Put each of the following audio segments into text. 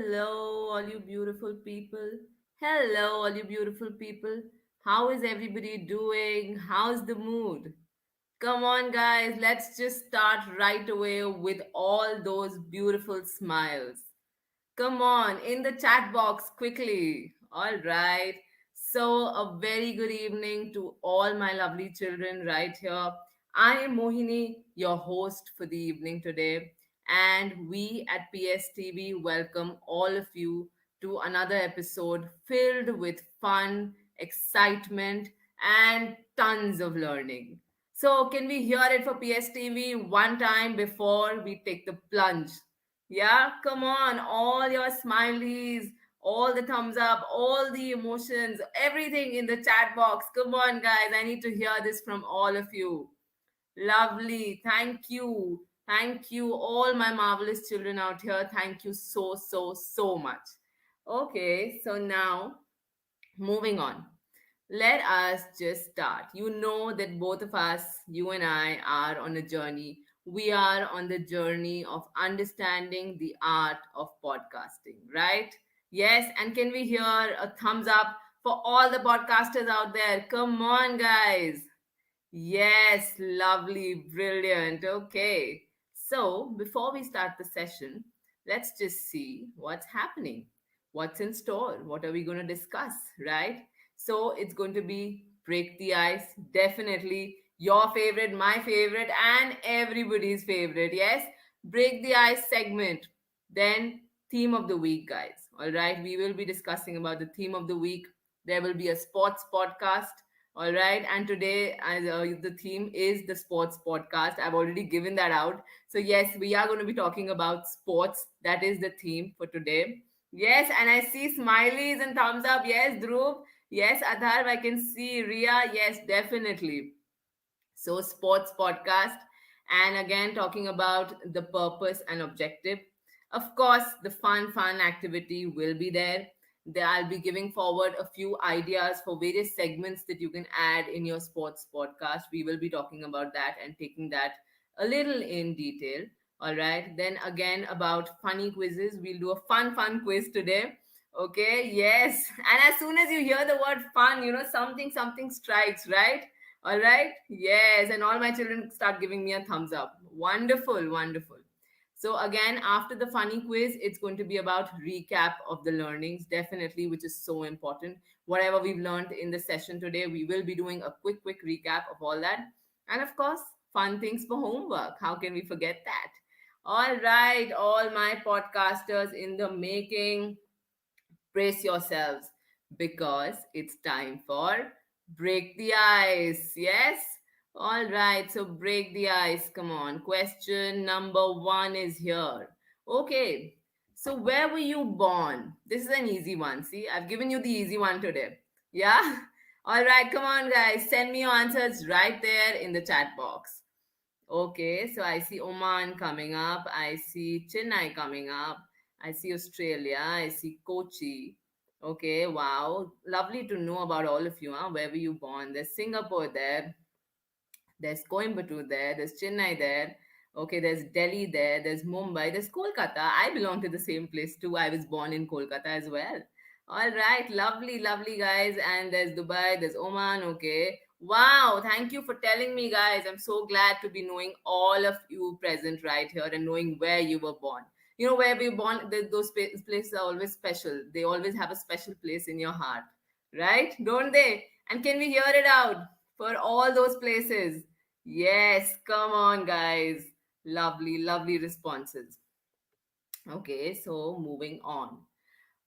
Hello, all you beautiful people. Hello, all you beautiful people. How is everybody doing? How's the mood? Come on, guys, let's just start right away with all those beautiful smiles. Come on, in the chat box quickly. All right. So, a very good evening to all my lovely children right here. I am Mohini, your host for the evening today, and we at PSTV welcome all of you to another episode filled with fun, excitement, and tons of learning. So, can we hear it for PSTV one time before we take the plunge? Yeah, come on, all your smileys, all the thumbs up, all the emotions, everything in the chat box. Come on, guys, I need to hear this from all of you. Lovely. Thank you. Thank you, all my marvelous children out here. Thank you so, so, so much. Okay, so now moving on. Let us just start. You know that both of us, you and I, are on a journey. We are on the journey of understanding the art of podcasting, right? Yes, and can we hear a thumbs up for all the podcasters out there? Come on, guys. Yes, lovely, brilliant. Okay. So, before we start the session, let's just see what's happening. What's in store? What are we going to discuss, right? So, it's going to be break the ice, definitely your favorite, my favorite, and everybody's favorite. Yes, break the ice segment. Then, theme of the week, guys. All right, we will be discussing about the theme of the week. There will be a sports podcast, all right, and today the theme is the sports podcast. I've already given that out. So, yes, we are going to be talking about sports. That is the theme for today. Yes, and I see smileys and thumbs up. Yes, Dhruv. Yes, Adhar, I can see Ria. Yes, definitely. So, sports podcast, and again, talking about the purpose and objective. Of course, the fun activity will be there. I'll be giving forward a few ideas for various segments that you can add in your sports podcast. We will be talking about that and taking that a little in detail. All right. Then again, about funny quizzes. We'll do a fun quiz today. Okay. Yes. And as soon as you hear the word fun, something strikes, right? All right. Yes. And all my children start giving me a thumbs up. Wonderful. Wonderful. So, again, after the funny quiz, it's going to be about recap of the learnings, definitely, which is so important. Whatever we've learned in the session today, we will be doing a quick recap of all that. And of course, fun things for homework. How can we forget that? All right, all my podcasters in the making, brace yourselves because it's time for break the ice. Yes? All right, so break the ice. Come on. Question number one is here. Okay, so where were you born? This is an easy one. See, I've given you the easy one today. Yeah? All right, come on, guys. Send me your answers right there in the chat box. Okay, so I see Oman coming up. I see Chennai coming up. I see Australia. I see Kochi. Okay, wow. Lovely to know about all of you, huh? Where were you born? There's Singapore there. There's Coimbatore there. There's Chennai there. Okay, there's Delhi there. There's Mumbai. There's Kolkata. I belong to the same place too. I was born in Kolkata as well. All right, lovely, guys. And there's Dubai. There's Oman. Okay. Wow, thank you for telling me, guys. I'm so glad to be knowing all of you present right here and knowing where you were born. You know, where we were born, those places are always special. They always have a special place in your heart, right? Don't they? And can we hear it out for all those places? Yes, come on, guys. Lovely responses. Okay, so moving on.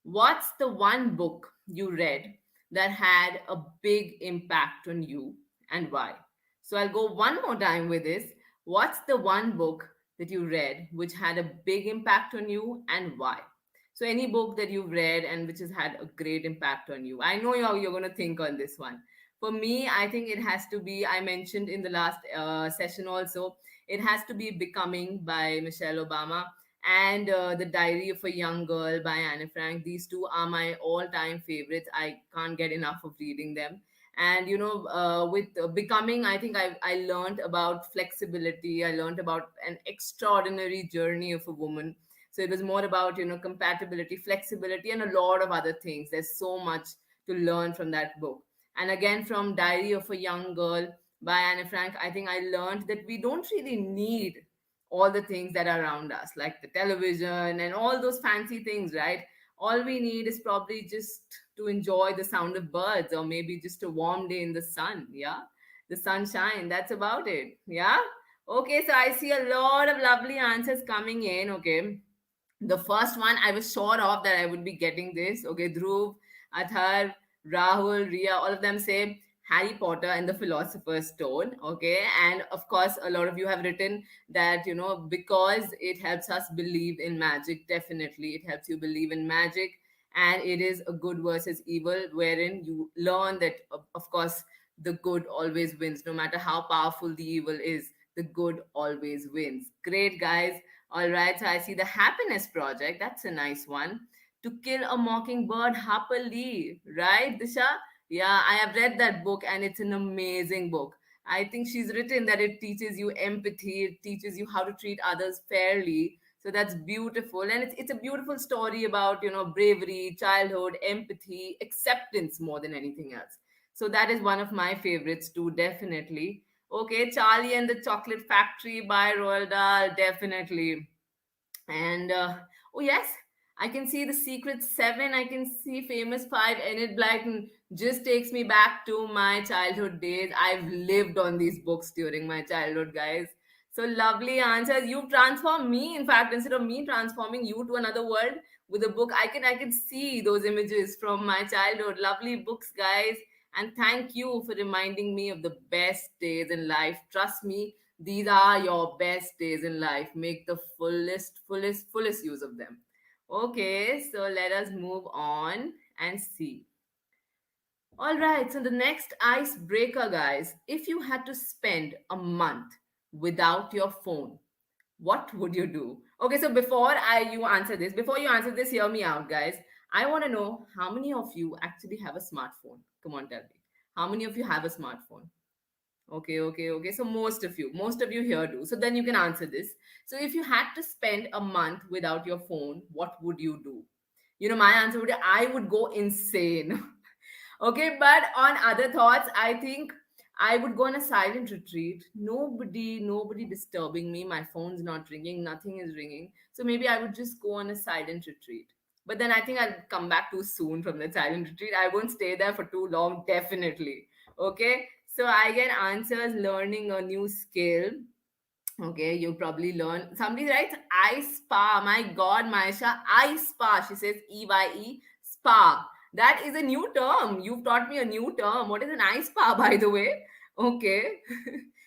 What's the one book you read that had a big impact on you and why? So I'll go one more time with this. What's the one book that you read which had a big impact on you and why? So any book that you've read and which has had a great impact on you. I know you're going to think on this one. For me, I think it has to be, I mentioned in the last session also, it has to be Becoming by Michelle Obama and The Diary of a Young Girl by Anne Frank. These two are my all-time favorites. I can't get enough of reading them. And with Becoming, I think I learned about flexibility. I learned about an extraordinary journey of a woman So it was more about, compatibility, flexibility, and a lot of other things. There's so much to learn from that book. And again, from Diary of a Young Girl by Anne Frank, I think I learned that we don't really need all the things that are around us, like the television and all those fancy things, right? All we need is probably just to enjoy the sound of birds, or maybe just a warm day in the sun. Yeah, the sunshine. That's about it. Yeah. Okay, so I see a lot of lovely answers coming in. Okay, the first one I was sure of that I would be getting this. Okay, Dhruv, Athar, Rahul, Ria, all of them say Harry Potter and the Philosopher's Stone. Okay, and of course, a lot of you have written that, because it helps us believe in magic. Definitely, it helps you believe in magic, and it is a good versus evil, wherein you learn that, of course, the good always wins, no matter how powerful the evil is. The good always wins. Great, guys. All right, so I see the Happiness Project. That's a nice one. To Kill a Mockingbird, Harper Lee, right, Disha? Yeah, I have read that book and it's an amazing book. I think she's written that it teaches you empathy, it teaches you how to treat others fairly. So that's beautiful. And it's a beautiful story about, bravery, childhood, empathy, acceptance more than anything else. So that is one of my favorites too, definitely. Okay, Charlie and the Chocolate Factory by Roald Dahl, definitely. And oh yes, I can see the Secret Seven. I can see Famous Five. Enid Blyton just takes me back to my childhood days. I've lived on these books during my childhood, guys. So lovely answers. You've transformed me. In fact, instead of me transforming you to another world with a book, I can see those images from my childhood. Lovely books, guys. And thank you for reminding me of the best days in life. Trust me, these are your best days in life. Make the fullest use of them. Okay, so let us move on and see. All right, so the next icebreaker, guys. If you had to spend a month without your phone, what would you do? Okay, so before you answer this, hear me out, guys. I want to know how many of you actually have a smartphone. Come on, tell me. How many of you have a smartphone? Okay. So most of you here do. So then you can answer this. So if you had to spend a month without your phone, what would you do? My answer would be I would go insane. Okay, but on other thoughts, I think I would go on a silent retreat. Nobody disturbing me. My phone's not ringing, nothing is ringing. So maybe I would just go on a silent retreat. But then I think I'll come back too soon from the silent retreat. I won't stay there for too long, definitely. Okay, so I get answers learning a new skill. Okay, you probably learn. Somebody writes I spa. My God, Maisha, I spa. She says EYE spa. That is a new term. You've taught me a new term. What is an I spa, by the way? Okay.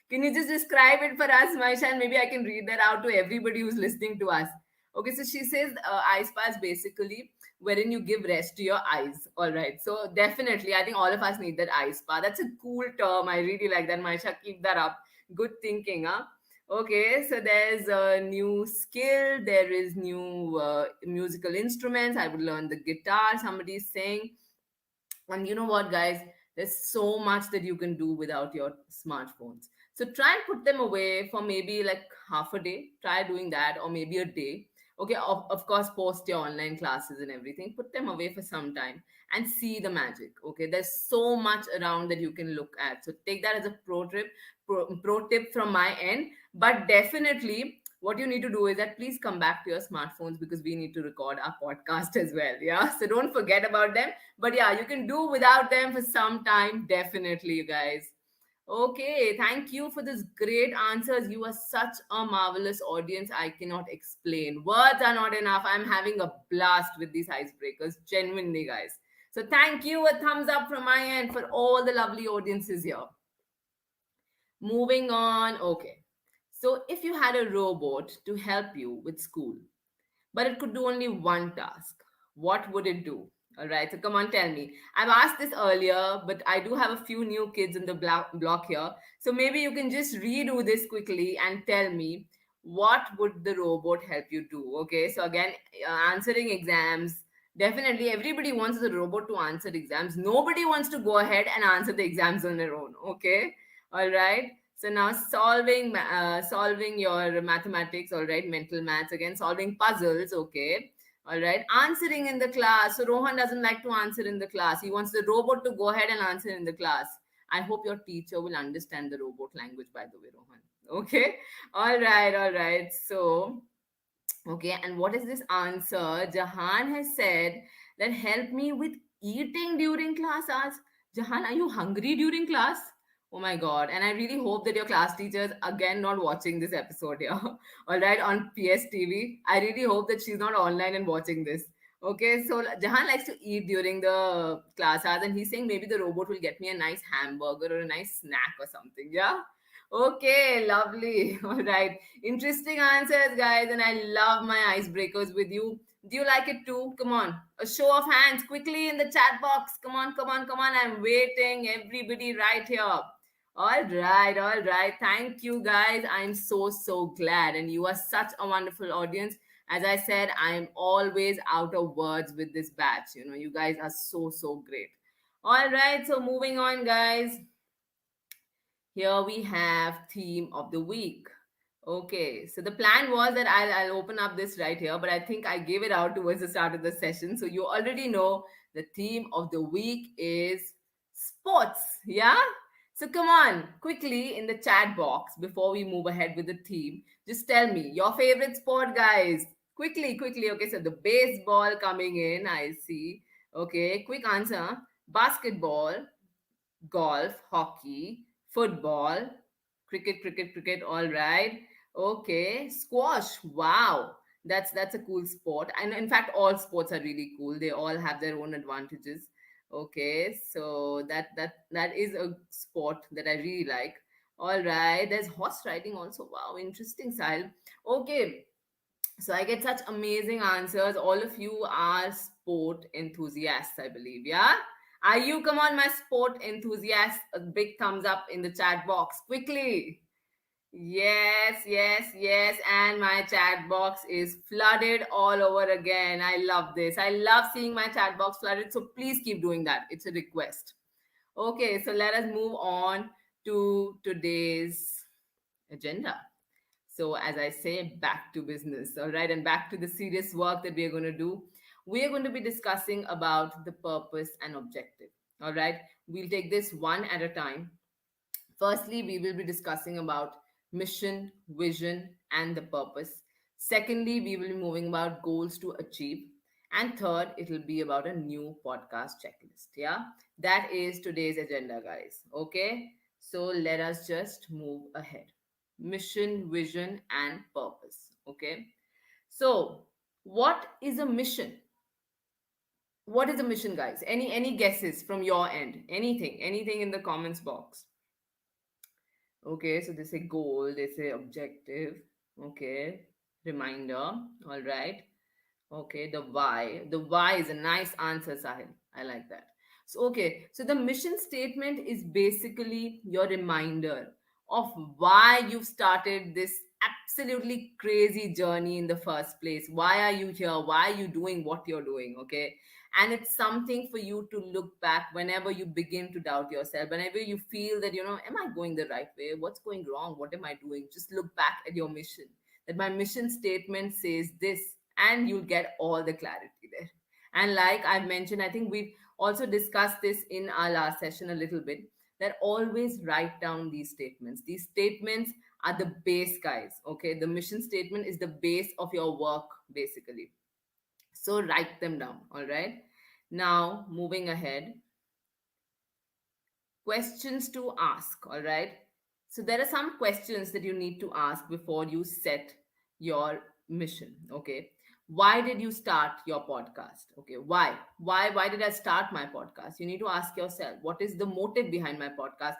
Can you just describe it for us, Maisha? And maybe I can read that out to everybody who's listening to us. Okay, so she says eye spa is basically wherein you give rest to your eyes. All right. So definitely, I think all of us need that eye spa. That's a cool term. I really like that, Maisha. Keep that up. Good thinking, huh? Okay, so there's a new skill, there is new musical instruments. I would learn the guitar, somebody is saying. And you know what, guys? There's so much that you can do without your smartphones. So try and put them away for maybe like half a day. Try doing that, or maybe a day. Okay, of course, post your online classes and everything. Put them away for some time and see the magic. Okay, there's so much around that you can look at. So take that as a pro tip from my end. But definitely, what you need to do is that please come back to your smartphones because we need to record our podcast as well. Yeah, so don't forget about them, but yeah, you can do without them for some time, definitely, you guys. Okay, thank you for this great answers. You are such a marvelous audience. I cannot explain. Words are not enough. I'm having a blast with these icebreakers, genuinely, guys. So thank you. A thumbs up from my end for all the lovely audiences here. Moving on. Okay. So if you had a robot to help you with school, but it could do only one task, what would it do? All right, so come on, tell me. I've asked this earlier, but I do have a few new kids in the block here. So maybe you can just redo this quickly and tell me what would the robot help you do? Okay, so again, answering exams. Definitely, everybody wants the robot to answer exams. Nobody wants to go ahead and answer the exams on their own. Okay, all right. So now solving your mathematics, all right, mental maths again, solving puzzles, okay, all right, answering in the class. So Rohan doesn't like to answer in the class. He wants the robot to go ahead and answer in the class. I hope your teacher will understand the robot language, by the way, Rohan. Okay, all right. So okay, and what is this answer? Jahan has said that help me with eating during class hours. Jahan, are you hungry during class? Oh my god. And I really hope that your class teachers again not watching this episode here. All right, on PSTV. I really hope that she's not online and watching this. Okay, so Jahan likes to eat during the class hours, and he's saying maybe the robot will get me a nice hamburger or a nice snack or something. Yeah. Okay, lovely. All right. Interesting answers, guys, and I love my icebreakers with you. Do you like it too? Come on. A show of hands quickly in the chat box. Come on, come on, come on. I'm waiting. Everybody right here. All right. Thank you, guys. I'm so glad. And you are such a wonderful audience. As I said, I'm always out of words with this batch. You guys are so great. All right. So, moving on, guys. Here we have theme of the week. Okay, so the plan was that I'll open up this right here, but I think I gave it out towards the start of the session. So you already know the theme of the week is sports. Yeah? So come on, quickly in the chat box before we move ahead with the theme, just tell me your favorite sport, guys. Quickly. Okay, so the baseball coming in, I see. Okay, quick answer. Basketball, golf, hockey, football, cricket. All right. Okay, squash. Wow, that's a cool sport. And in fact, all sports are really cool. They all have their own advantages. Okay, so that is a sport that I really like. All right, there's horse riding also. Wow, interesting style. Okay, so I get such amazing answers. All of you are sport enthusiasts, I believe. Yeah? Are you? Come on, my sport enthusiasts. A big thumbs up in the chat box. Quickly. Yes. And my chat box is flooded all over again. I love this. I love seeing my chat box flooded. So please keep doing that. It's a request. Okay, so let us move on to today's agenda. So, as I say, back to business, all right, and back to the serious work that we are going to do. We are going to be discussing about the purpose and objective, all right. We'll take this one at a time. Firstly, we will be discussing about mission, vision, and the purpose. Secondly, we will be moving about goals to achieve. And third, it will be about a new podcast checklist. Yeah, that is today's agenda, guys. Okay, so let us just move ahead. Mission, vision, and purpose. Okay, so what is a mission? What is a mission, guys? Any guesses from your end? Anything in the comments box? Okay, so they say goal, they say objective. Okay, reminder. All right. Okay, the why. The why is a nice answer, Sahil. I like that. So, okay, so the mission statement is basically your reminder of why you've started this absolutely crazy journey in the first place. Why are you here? Why are you doing what you're doing? Okay, and it's something for you to look back whenever you begin to doubt yourself, whenever you feel that, am I going the right way? What's going wrong? What am I doing? Just look back at your mission, that my mission statement says this, and you'll get all the clarity there. And like I've mentioned, I think we've also discussed this in our last session a little bit, that always write down these statements. These statements are the base, guys. Okay, the mission statement is the base of your work, basically. So write them down. All right, now moving ahead, questions to ask. All right, so there are some questions that you need to ask before you set your mission. Okay, why did you start your podcast? Okay, why did I start my podcast? You need to ask yourself, what is the motive behind my podcast?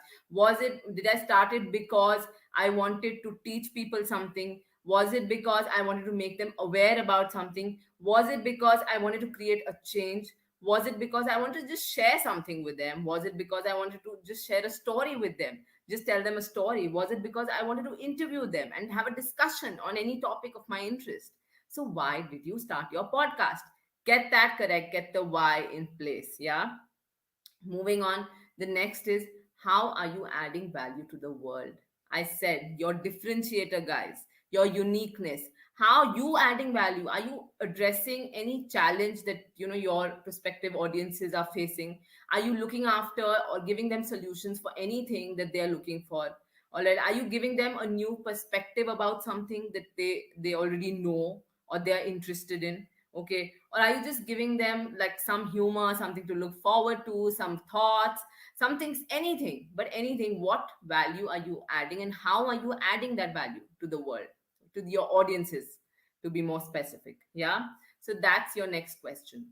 Did I start it because I wanted to teach people something? Was it because I wanted to make them aware about something? Was it because I wanted to create a change? Was it because I wanted to just share something with them? Was it because I wanted to just share a story with them, just tell them a story? Was it because I wanted to interview them and have a discussion on any topic of my interest? So, why did you start your podcast? Get that correct, get the why in place. Yeah. Moving on, the next is, how are you adding value to the world? I said your differentiator, guys, your uniqueness. How you adding value? Are you addressing any challenge that your prospective audiences are facing? Are you looking after or giving them solutions for anything that they are looking for? All right, are you giving them a new perspective about something that they already know or they are interested in? Okay, or are you just giving them like some humor, something to look forward to, some thoughts, some things, anything, but anything? What value are you adding, and how are you adding that value to the world, to your audiences, to be more specific? Yeah, so that's your next question.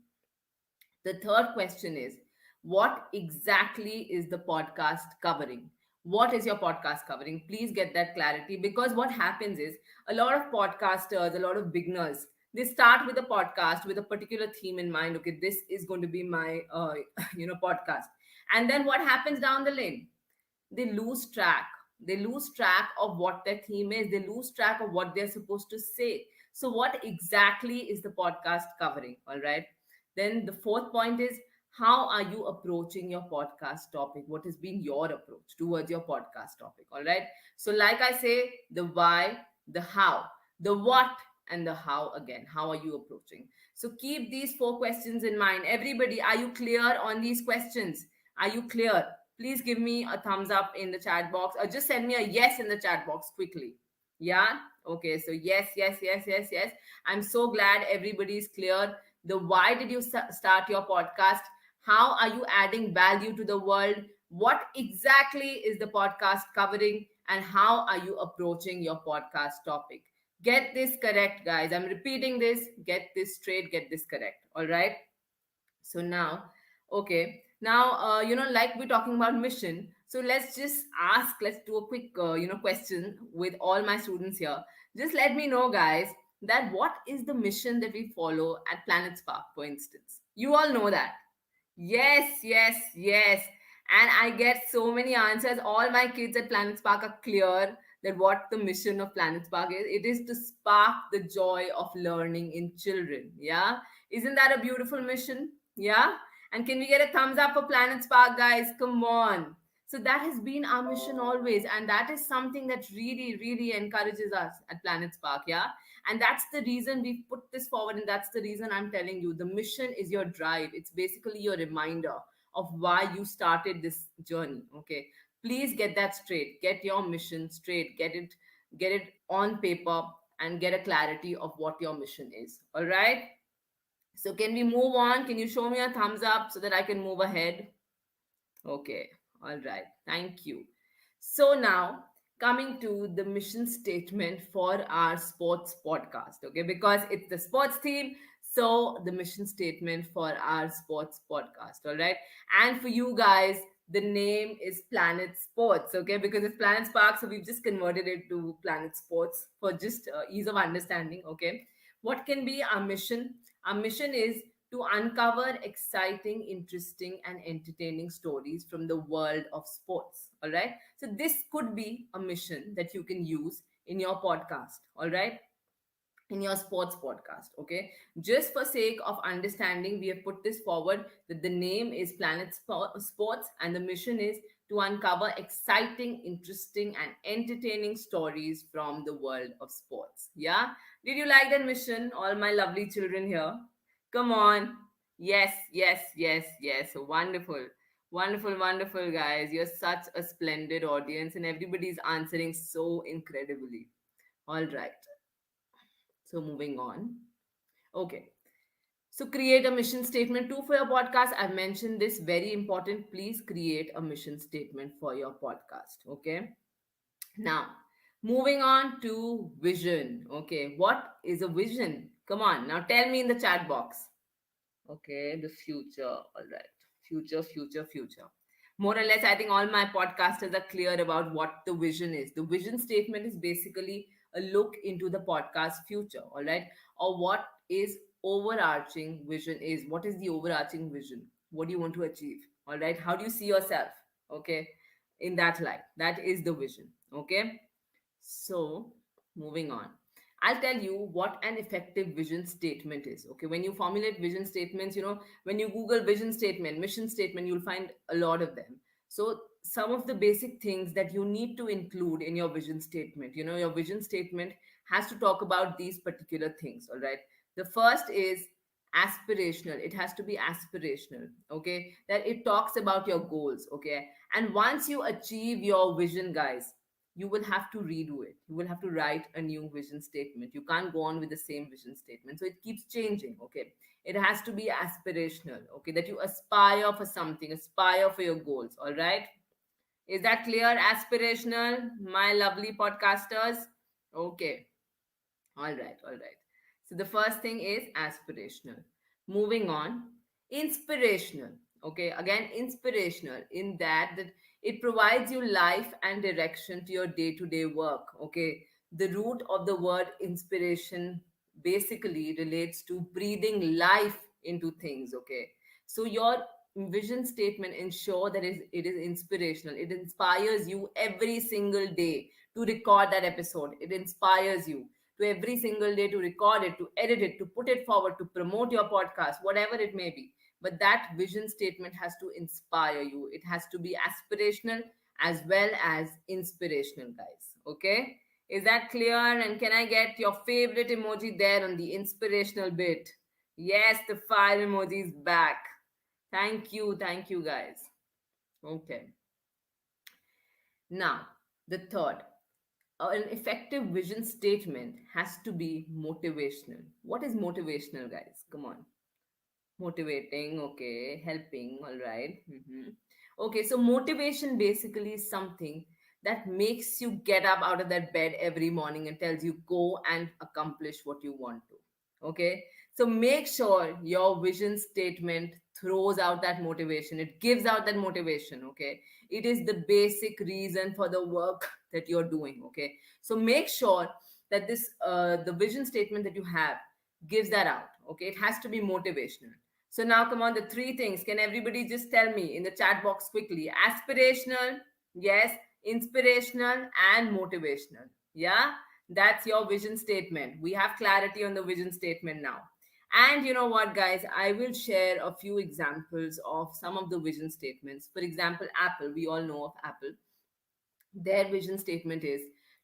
The third question is, what exactly is the podcast covering? What is your podcast covering? Please get that clarity, because what happens is a lot of podcasters, a lot of beginners, they start with a podcast with a particular theme in mind. Okay, this is going to be my podcast. And then what happens down the lane? They lose track. They lose track of what their theme is. They lose track of what they're supposed to say. So what exactly is the podcast covering? All right, then the fourth point is, how are you approaching your podcast topic? What has been your approach towards your podcast topic? All right, so like I say, the why, the how, the what, and the how again. How are you approaching? So keep these four questions in mind. Everybody, are you clear on these questions? Are you clear? Please give me a thumbs up in the chat box, or just send me a yes in the chat box quickly. Yeah, okay, so yes, yes, yes, yes, yes. I'm so glad everybody is clear. The why did you start your podcast? How are you adding value to the world? What exactly is the podcast covering? And how are you approaching your podcast topic? Get this correct, guys. I'm repeating this. Get this straight, get this correct. All right, so now, okay, now, like we're talking about mission, so let's do a quick question with all my students here. Just let me know, guys, that what is the mission that we follow at Planet Spark, for instance? You all know that. Yes, yes, yes. And I get so many answers. All my kids at Planet Spark are clear that what the mission of Planet Spark is. It is to spark the joy of learning in children. Yeah. Isn't that a beautiful mission? Yeah. And can we get a thumbs up for Planet Spark, guys? Come on. So that has been our mission always. And that is something that really, really encourages us at Planet Spark. Yeah. And that's the reason we put this forward, and that's the reason I'm telling you the mission is your drive. It's basically your reminder of why you started this journey. Okay, please get that straight. Get your mission straight. Get it on paper, and get a clarity of what your mission is. All right, so can we move on? Can you show me a thumbs up so that I can move ahead? Okay, all right, thank you. So now, coming to the mission statement for our sports podcast, okay, because it's the sports theme. So the mission statement for our sports podcast, all right. And for you guys, the name is Planet Sports, okay, because it's Planet Spark, so we've just converted it to Planet Sports for just ease of understanding, okay. What can be our mission? Our mission is to uncover exciting, interesting, and entertaining stories from the world of sports. All right. So, this could be a mission that you can use in your podcast. All right, in your sports podcast. Okay, just for sake of understanding, we have put this forward that the name is Sports, and the mission is to uncover exciting, interesting, and entertaining stories from the world of sports. Yeah, did you like that mission, all my lovely children here? Come on. Yes, yes, yes, yes. Wonderful. Wonderful, wonderful, guys. You're such a splendid audience, and everybody's answering so incredibly. All right. So moving on. Okay. So create a mission statement too for your podcast. I've mentioned this, very important. Please create a mission statement for your podcast. Okay. Now, moving on to vision. Okay. What is a vision? Come on. Now tell me in the chat box. Okay, the future. All right. Future, future, future. More or less, I think all my podcasters are clear about what the vision is. The vision statement is basically a look into the podcast future, all right? Or what is overarching vision is. What is the overarching vision? What do you want to achieve? All right. How do you see yourself? Okay. In that light. That is the vision. Okay. So, moving on. I'll tell you what an effective vision statement is. Okay, when you formulate vision statements, when you Google vision statement, mission statement, you'll find a lot of them. So some of the basic things that you need to include in your vision statement, your vision statement has to talk about these particular things. All right. The first is aspirational. It has to be aspirational. Okay, that it talks about your goals. Okay, and once you achieve your vision, guys, you will have to redo it. You will have to write a new vision statement. You can't go on with the same vision statement, so it keeps changing. Okay, it has to be aspirational. Okay, that you aspire for something, aspire for your goals. All right, is that clear? Aspirational, my lovely podcasters. Okay. All right. So the first thing is aspirational. Moving on, inspirational. Okay, again, inspirational in that it provides you life and direction to your day-to-day work. Okay, the root of the word inspiration basically relates to breathing life into things. Okay, so your vision statement ensure that it is inspirational. It inspires you every single day to record that episode. It inspires you to every single day to record it, to edit it, to put it forward, to promote your podcast, whatever it may be. But that vision statement has to inspire you. It has to be aspirational as well as inspirational, guys. Okay? Is that clear? And can I get your favorite emoji there on the inspirational bit? Yes, the fire emoji is back. Thank you, guys. Okay. Now, the third, an effective vision statement has to be motivational. What is motivational, guys? Come on. Motivating, okay, helping, all right. Okay, so motivation basically is something that makes you get up out of that bed every morning and tells you go and accomplish what you want to. Okay, so make sure your vision statement throws out that motivation, it gives out that motivation. Okay, it is the basic reason for the work that you're doing. Okay, so make sure that the vision statement that you have gives that out. Okay, it has to be motivational. So now come on, the three things. Can everybody just tell me in the chat box quickly? Aspirational, yes, inspirational, and motivational. Yeah, that's your vision statement. We have clarity on the vision statement now. And you know what, guys? I will share a few examples of some of the vision statements. For example, Apple. We all know of Apple. Their vision statement is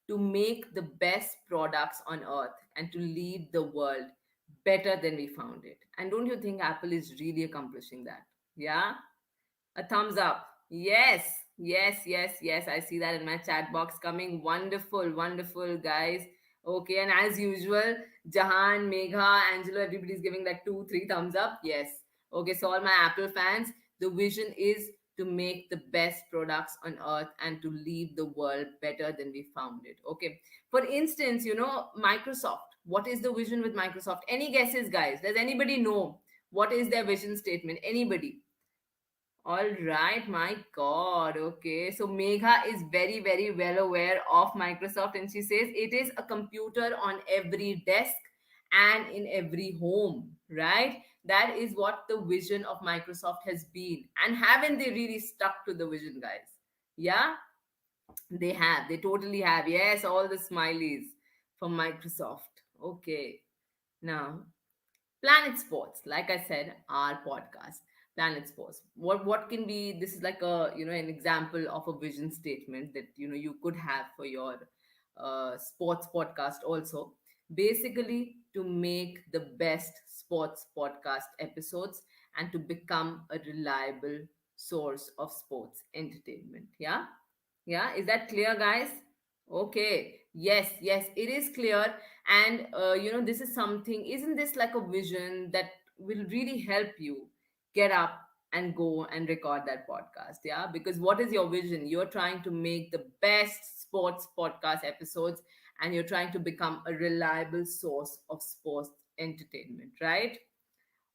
to make the best products on earth and to leave the world better than we found it. And don't you think Apple is really accomplishing that? Yeah? A thumbs up. Yes, yes. I see that in my chat box coming. Wonderful, wonderful, guys. Okay, and as usual, Jahan, Megha, Angelo, everybody's giving like two, three thumbs up. Yes. Okay, so all my Apple fans, the vision is to make the best products on earth and to leave the world better than we found it. Okay. For instance, Microsoft. What is the vision with Microsoft? Any guesses, guys? Does anybody know what is their vision statement? Anybody? All right, my God. Okay, so Megha is very, very well aware of Microsoft, and she says it is a computer on every desk and in every home, right? That is what the vision of Microsoft has been. And haven't they really stuck to the vision, guys? Yeah, they have. They totally have. Yes, all the smileys from Microsoft. Okay, now Planet Sports, like I said, our podcast, Planet Sports. What can be, this is like a an example of a vision statement that you could have for your sports podcast also. Basically, to make the best sports podcast episodes and to become a reliable source of sports entertainment. Yeah, yeah, is that clear, guys? Okay. Yes, it is clear. And this is something, isn't this like a vision that will really help you get up and go and record that podcast? Yeah, because what is your vision? You're trying to make the best sports podcast episodes and you're trying to become a reliable source of sports entertainment, right?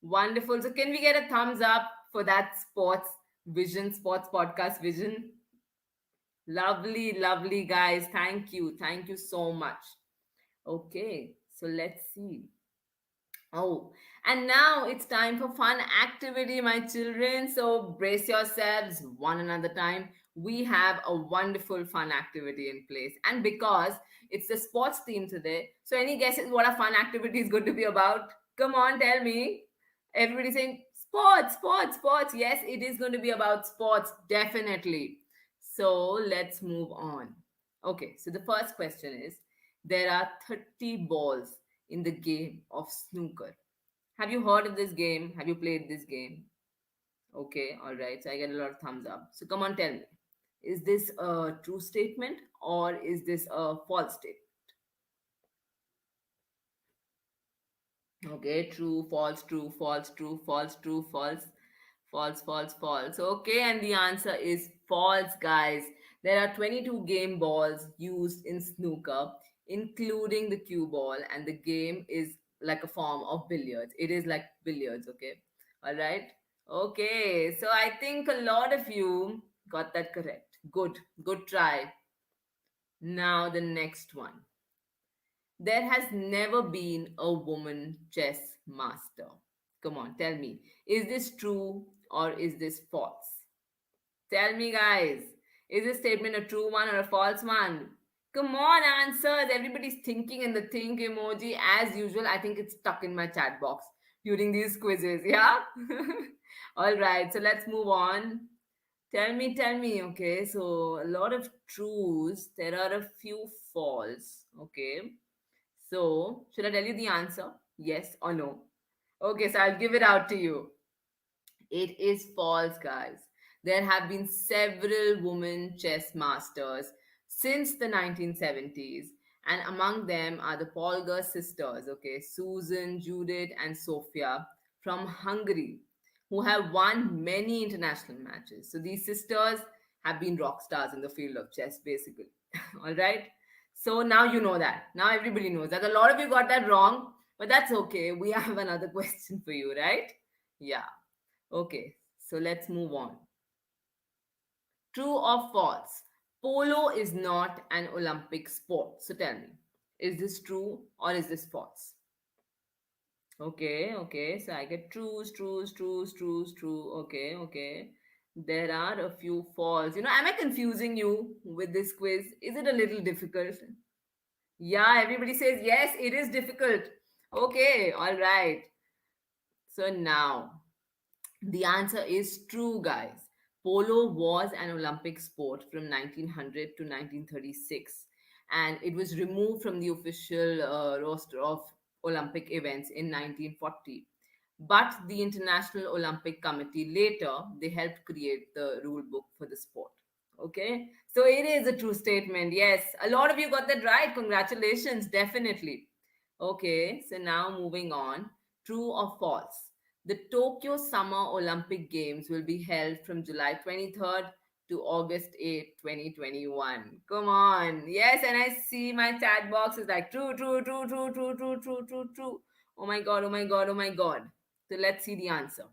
Wonderful. So, can we get a thumbs up for that sports vision, sports podcast vision? Lovely, lovely, guys. Thank you. Thank you so much. Okay, so let's see. Oh, and now it's time for fun activity, my children. So brace yourselves one another time. We have a wonderful fun activity in place. And because it's the sports theme today, so any guesses what a fun activity is going to be about? Come on, tell me. Everybody saying Sports. Yes, it is going to be about sports, definitely. So let's move on. Okay, so the first question is, there are 30 balls in the game of snooker. Have you heard of this game? Have you played this game? Okay, all right. So I get a lot of thumbs up. So come on, tell me. Is this a true statement or is this a false statement? Okay, true, false, true, false, true, false, true, false, false, false, false. Okay, and the answer is false, guys. There are 22 game balls used in snooker, including the cue ball, and the game is like a form of billiards. It is like billiards, okay? All right. Okay, so I think a lot of you got that correct. Good try. Now the next one. There has never been a woman chess master. Come on, tell me. Is this true or is this false? Tell me, guys. Is this statement a true one or a false one? Come on, answers. Everybody's thinking in the think emoji as usual. I think it's stuck in my chat box during these quizzes. Yeah? All right, so let's move on. Tell me. Okay, so a lot of truths. There are a few false. Okay. So, should I tell you the answer? Yes or no? Okay, so I'll give it out to you. It is false, guys. There have been several women chess masters since the 1970s, and among them are the Polgar sisters, okay, Susan, Judith, and Sofia from Hungary, who have won many international matches. So these sisters have been rock stars in the field of chess, basically. All right. So now you know that. Now everybody knows that. A lot of you got that wrong, but that's okay. We have another question for you, right? Yeah. Okay, so let's move on. True or false? Polo is not an Olympic sport. So tell me, is this true or is this false? Okay. So I get true. Okay. There are a few false. Am I confusing you with this quiz? Is it a little difficult? Yeah, everybody says yes, it is difficult. Okay, all right. So now, the answer is true, guys. Polo was an Olympic sport from 1900 to 1936, and it was removed from the official roster of Olympic events in 1940. But the International Olympic Committee later they helped create the rule book for the sport. Okay, so it is a true statement. Yes, a lot of you got that right. Congratulations, definitely. Okay, so now moving on. True or false? The Tokyo Summer Olympic Games will be held from July 23rd to August 8th, 2021. Come on. Yes, and I see my chat box is like true. Oh my god. So let's see the answer.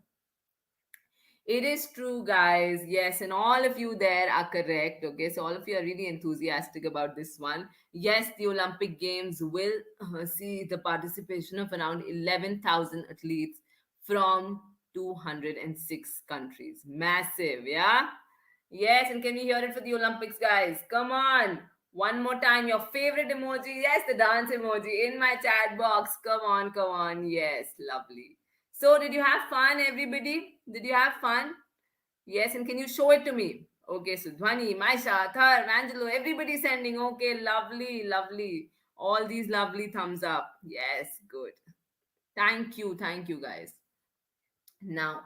It is true, guys. Yes, and all of you there are correct. Okay, so all of you are really enthusiastic about this one. Yes, the Olympic Games will see the participation of around 11,000 athletes from 206 countries. Massive, yeah? Yes, and can we hear it for the Olympics, guys? Come on. One more time, your favorite emoji. Yes, the dance emoji in my chat box. Come on. Yes, lovely. So, did you have fun, everybody? Did you have fun? Yes, and can you show it to me? Okay, so Dhwani, Maisha, Thar, Angelo, everybody sending. Okay, lovely. All these lovely thumbs up. Yes, good. Thank you, guys. Now,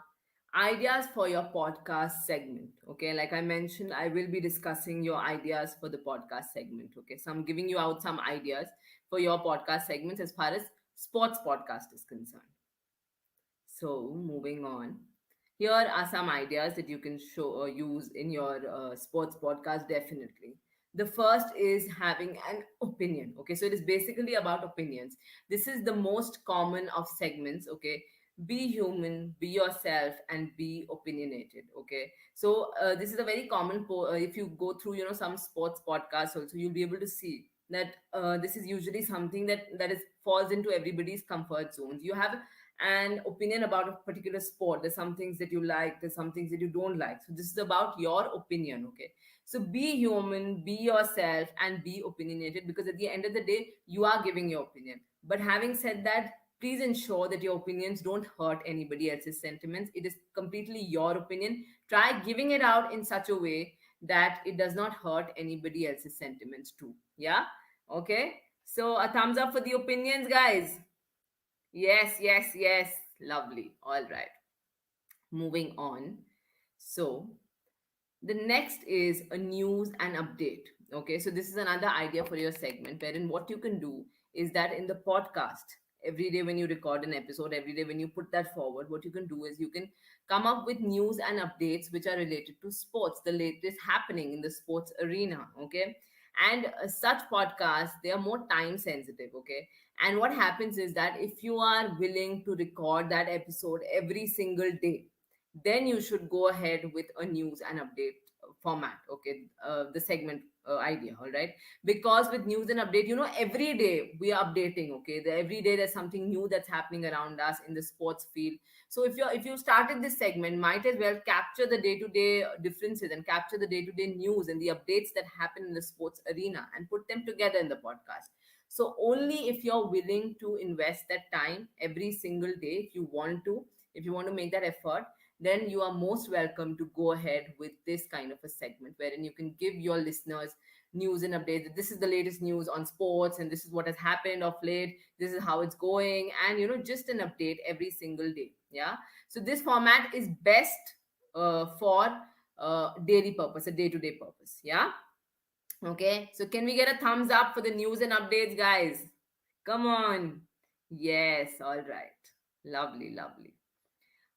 ideas for your podcast segment. Okay, like I mentioned, I will be discussing your ideas for the podcast segment. Okay, so I'm giving you out some ideas for your podcast segments as far as sports podcast is concerned. So, moving on. Here are some ideas that you can show or use in your sports podcast, definitely. The first is having an opinion. Okay, so it is basically about opinions. This is the most common of segments. Okay, be human, be yourself, and be opinionated. Okay, so this is a very common. If you go through, some sports podcasts, also you'll be able to see that this is usually something that is falls into everybody's comfort zones. You have an opinion about a particular sport. There's some things that you like, there's some things that you don't like. So this is about your opinion, okay? So be human, be yourself, and be opinionated, because at the end of the day, you are giving your opinion. But having said that, Please ensure that your opinions don't hurt anybody else's sentiments. It is completely your opinion. Try giving it out in such a way that it does not hurt anybody else's sentiments too. Yeah? Okay? So, a thumbs up for the opinions, guys. Yes, yes, yes. Lovely. All right. Moving on. So, the next is a news and update. Okay, so this is another idea for your segment, wherein what you can do is that in the podcast, every day when you record an episode, every day when you put that forward, what you can do is you can come up with news and updates which are related to sports, the latest happening in the sports arena. Okay, and such podcasts, they are more time sensitive. Okay, and what happens is that if you are willing to record that episode every single day, then you should go ahead with a news and update format. Okay, the segment idea. All right, because with news and update, every day we are updating. Okay, every day there's something new that's happening around us in the sports field. So if you started this segment, might as well capture the day to day differences and capture the day to day news and the updates that happen in the sports arena and put them together in the podcast. So only if you're willing to invest that time every single day, if you want to make that effort, then you are most welcome to go ahead with this kind of a segment wherein you can give your listeners news and updates. This is the latest news on sports, and this is what has happened of late. This is how it's going, and just an update every single day. Yeah. So this format is best for daily purpose, a day to day purpose. Yeah. Okay. So can we get a thumbs up for the news and updates, guys? Come on. Yes. All right. Lovely, lovely.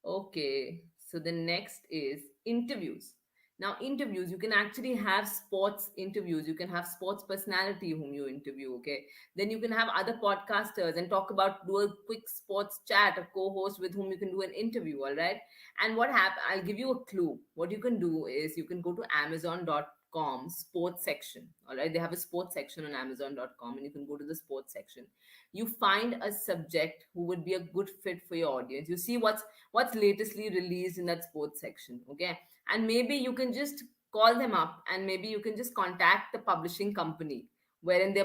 Okay, so the next is interviews. Now, interviews, you can actually have sports interviews. You can have sports personality whom you interview, okay? Then you can have other podcasters and do a quick sports chat, a co-host with whom you can do an interview, all right? And what happen? I'll give you a clue. What you can do is you can go to Amazon.com sports section, all right? They have a sports section on Amazon.com, and you can go to the sports section. You find a subject who would be a good fit for your audience. You see what's latestly released in that sports section. Okay, and maybe you can just call them up, and maybe you can just contact the publishing company wherein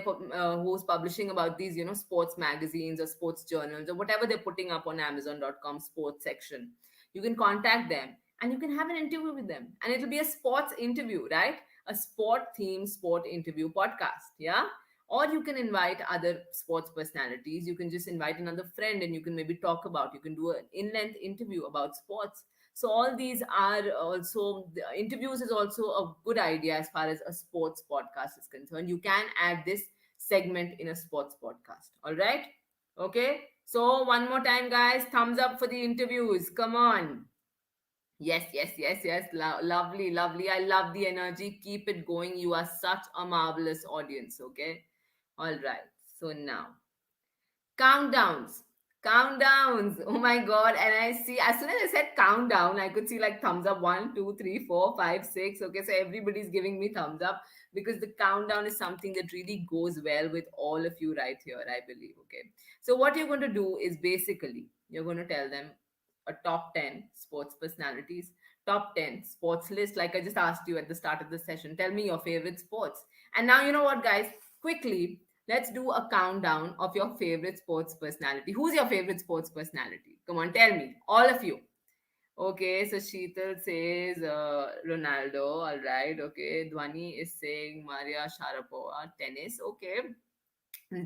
who's publishing about these sports magazines or sports journals or whatever they're putting up on Amazon.com sports section. You can contact them and you can have an interview with them, and it'll be a sports interview, right? A sport interview podcast. Yeah. Or you can invite other sports personalities. You can just invite another friend and you can maybe talk about, you can do an in-length interview about sports. So all these are also, the interviews is also a good idea as far as a sports podcast is concerned. You can add this segment in a sports podcast. All right. Okay. So one more time, guys, thumbs up for the interviews. Come on. Yes, yes, yes, yes. Lovely, lovely. I love the energy. Keep it going. You are such a marvelous audience. Okay. All right. So now, countdowns. Countdowns. Oh my God. And I see, as soon as I said countdown, I could see like thumbs up 1, 2, 3, 4, 5, 6. Okay. So everybody's giving me thumbs up because the countdown is something that really goes well with all of you right here, I believe. Okay. So what you're going to do is basically you're going to tell them a top 10 sports personalities, top 10 sports list, like I just asked you at the start of the session. Tell me your favorite sports. And now, you know what, guys? Quickly, let's do a countdown of your favorite sports personality. Who's your favorite sports personality? Come on, tell me, all of you. Okay, so Sheetal says Ronaldo. All right. Okay, Dhwani is saying Maria Sharapova, tennis. Okay,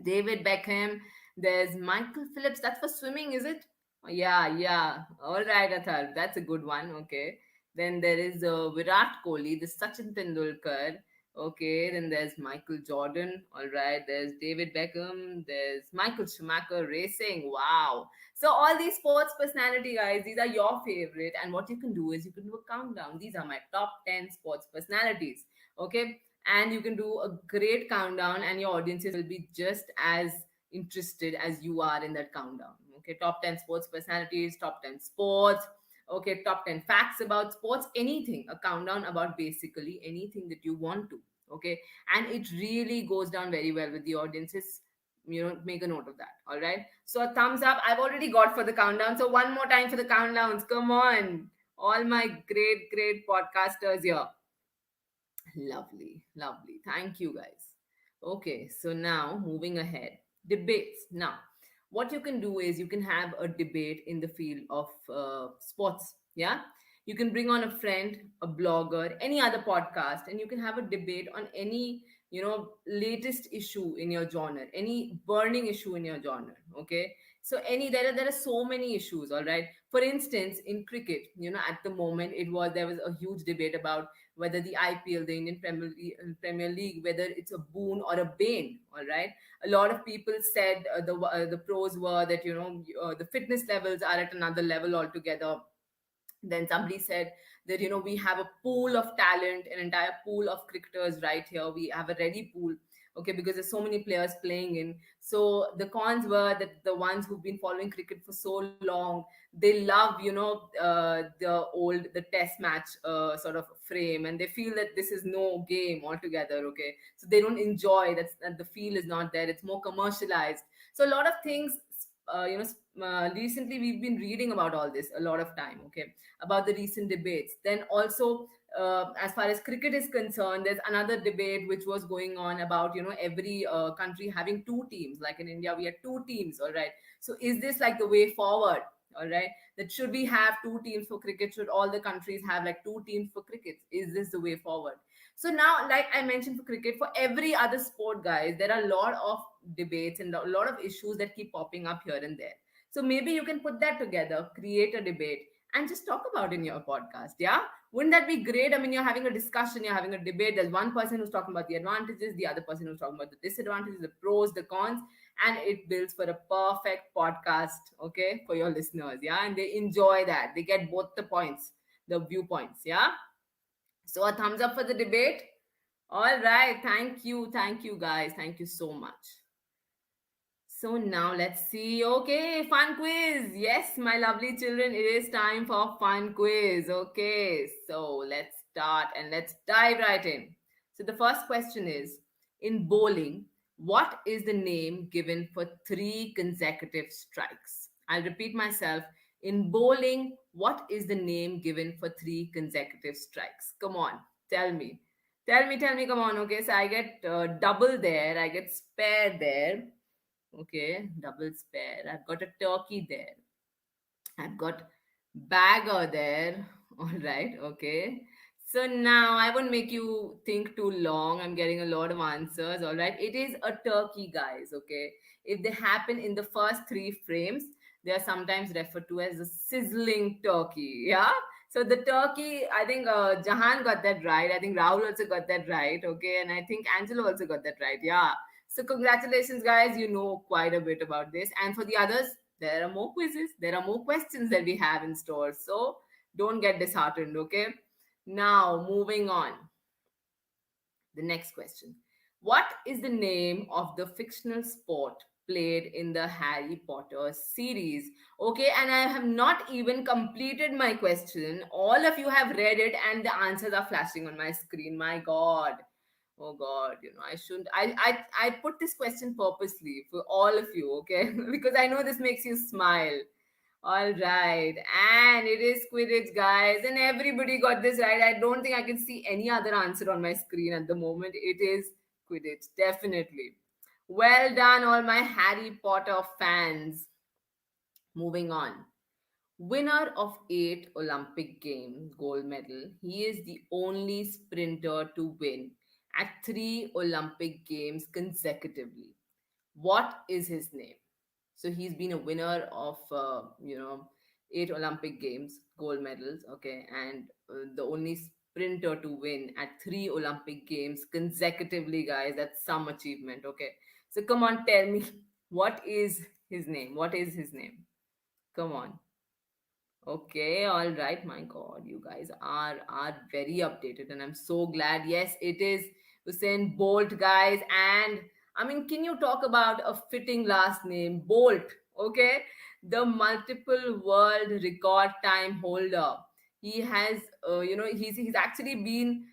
David Beckham. There's Michael Phillips. That's for swimming, is it? Oh, yeah, yeah. All right, Athar. That's a good one. Okay. Then there is Virat Kohli, the Sachin Tendulkar. Okay. Then there's Michael Jordan. All right. There's David Beckham. There's Michael Schumacher racing. Wow. So all these sports personality guys, these are your favorite. And what you can do is you can do a countdown. These are my top 10 sports personalities. Okay, and you can do a great countdown and your audiences will be just as interested as you are in that countdown. Okay, top 10 sports personalities, top 10 sports. Okay, top 10 facts about sports, anything, a countdown about basically anything that you want to. Okay, and it really goes down very well with the audiences. Make a note of that. All right, so a thumbs up I've already got for the countdown. So one more time for the countdowns. Come on, all my great podcasters here. Lovely, lovely. Thank you, guys. Okay, so now moving ahead. Debates. Now, what you can do is you can have a debate in the field of sports. Yeah, you can bring on a friend, a blogger, any other podcast, and you can have a debate on any, latest issue in your genre, any burning issue in your genre. Okay, so there are so many issues. All right, for instance, in cricket, at the moment, there was a huge debate about whether the IPL, the Indian Premier League, whether it's a boon or a bane. All right, a lot of people said the pros were that the fitness levels are at another level altogether. Then somebody said that we have a pool of talent, an entire pool of cricketers right here, we have a ready pool. Okay, because there's so many players playing in. So the cons were that the ones who've been following cricket for so long, they love the test match sort of frame, and they feel that this is no game altogether. Okay, so they don't enjoy that the feel is not there, it's more commercialized. So a lot of things, recently we've been reading about all this a lot of time. Okay, about the recent debates. Then also, as far as cricket is concerned, there's another debate which was going on about every country having two teams. Like in India, we have two teams. All right. So is this like the way forward? All right. That should we have two teams for cricket? Should all the countries have like two teams for cricket? Is this the way forward? So now, like I mentioned, for cricket, for every other sport, guys, there are a lot of debates and a lot of issues that keep popping up here and there. So maybe you can put that together, create a debate, and just talk about in your podcast. Yeah, wouldn't that be great? I mean, you're having a discussion, you're having a debate. There's one person who's talking about the advantages, the other person who's talking about the disadvantages, the pros, the cons, and it builds for a perfect podcast. Okay, for your listeners. Yeah, and they enjoy that. They get both the points, the viewpoints. Yeah. So a thumbs up for the debate. All right. Thank you, guys. Thank you so much. So now let's see. Okay, fun quiz. Yes, my lovely children, it is time for fun quiz. Okay, so let's start and let's dive right in. So the first question is, in bowling, what is the name given for three consecutive strikes? I'll repeat myself. In bowling, what is the name given for three consecutive strikes? Come on, tell me. Tell me, come on. Okay, so I get double there, I get spare there. Okay, double spare. I've got a turkey there. I've got bagger there. All right, okay. So now I won't make you think too long. I'm getting a lot of answers. All right, it is a turkey, guys. Okay, if they happen in the first three frames, they are sometimes referred to as a sizzling turkey. Yeah. So the turkey, I think Jahan got that right. I think Rahul also got that right. Okay, and I think Angelo also got that right. Yeah. So congratulations, guys. You know quite a bit about this. And for the others, there are more quizzes, there are more questions that we have in store. So don't get disheartened, okay? Now, moving on. The next question. What is the name of the fictional sport played in the Harry Potter series? Okay, and I have not even completed my question. All of you have read it, and the answers are flashing on my screen. My God. Oh God, I shouldn't. I put this question purposely for all of you, okay? Because I know this makes you smile. All right, and it is Quidditch, guys, and everybody got this right. I don't think I can see any other answer on my screen at the moment. It is Quidditch, definitely. Well done, all my Harry Potter fans. Moving on. Winner of 8 Olympic Games gold medal, he is the only sprinter to win at 3 Olympic Games consecutively. What is his name? So he's been a winner of 8 Olympic Games gold medals. Okay, and the only sprinter to win at 3 Olympic Games consecutively, guys. That's some achievement. Okay, so come on, tell me what is his name? What is his name? Come on. Okay, all right. My God, you guys are very updated, and I'm so glad. Yes, it is Usain Bolt, guys. And I mean, can you talk about a fitting last name, Bolt? Okay, the multiple world record time holder. He has, he's actually been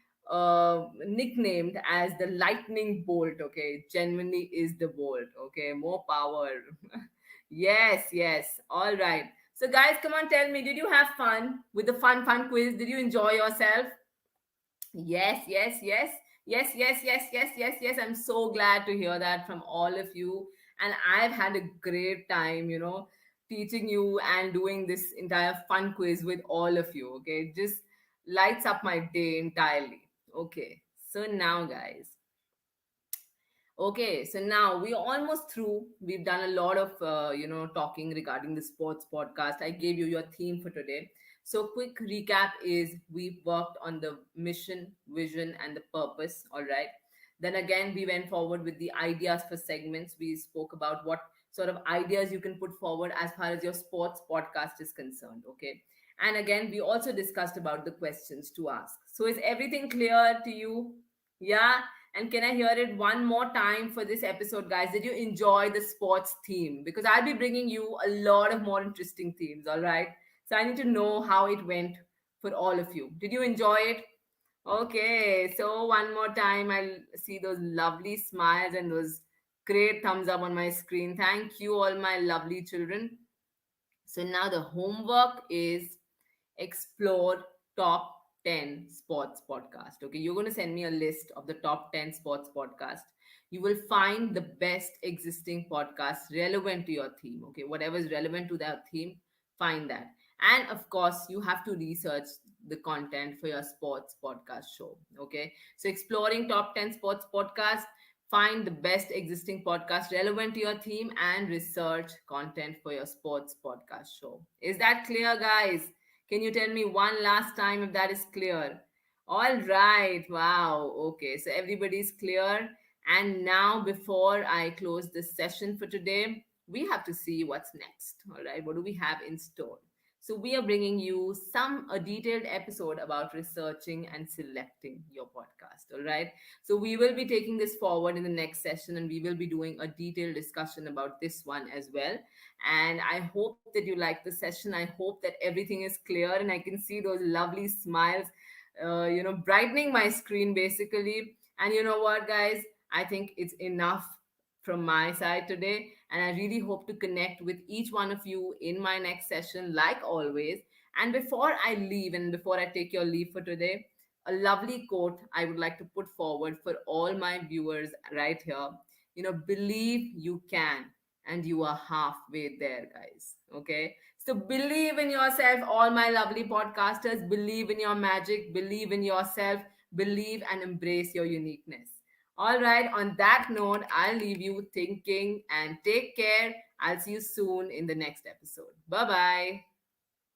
nicknamed as the Lightning Bolt. Okay, genuinely is the Bolt. Okay, more power. Yes, yes. All right. So, guys, come on, tell me, did you have fun with the fun quiz? Did you enjoy yourself? Yes, yes, yes, yes, yes, yes, yes, yes, yes. I'm so glad to hear that from all of you. And I've had a great time, teaching you and doing this entire fun quiz with all of you. Okay, it just lights up my day entirely. Okay, so now, guys. Okay, so now we're almost through. We've done a lot of talking regarding the sports podcast. I gave you your theme for today. So quick recap is we've worked on the mission, vision, and the purpose. All right. Then again, we went forward with the ideas for segments. We spoke about what sort of ideas you can put forward as far as your sports podcast is concerned. Okay. And again, we also discussed about the questions to ask. So is everything clear to you? Yeah. And can I hear it one more time for this episode, guys? Did you enjoy the sports theme? Because I'll be bringing you a lot of more interesting themes, all right? So I need to know how it went for all of you. Did you enjoy it? Okay, so one more time, I'll see those lovely smiles and those great thumbs up on my screen. Thank you, all my lovely children. So now the homework is explore top 10 sports podcast. Okay, you're going to send me a list of the top 10 sports podcast. You will find the best existing podcasts relevant to your theme. Okay, whatever is relevant to that theme, find that. And of course, you have to research the content for your sports podcast show. Okay, so exploring top 10 sports podcasts, find the best existing podcast relevant to your theme, and research content for your sports podcast show. Is that clear, guys? Can you tell me one last time if that is clear? All right. Wow. Okay. So everybody's clear. And now, before I close this session for today, we have to see what's next. All right. What do we have in store? So we are bringing you a detailed episode about researching and selecting your podcast. All right. So we will be taking this forward in the next session, and we will be doing a detailed discussion about this one as well. And I hope that you like the session. I hope that everything is clear, and I can see those lovely smiles, brightening my screen basically. And you know what, guys? I think it's enough from my side today. And I really hope to connect with each one of you in my next session, like always. And before I leave and before I take your leave for today, a lovely quote I would like to put forward for all my viewers right here. Believe you can, and you are halfway there, guys. Okay. So believe in yourself, all my lovely podcasters. Believe in your magic, believe in yourself, believe and embrace your uniqueness. All right, on that note, I'll leave you thinking and take care. I'll see you soon in the next episode. Bye bye.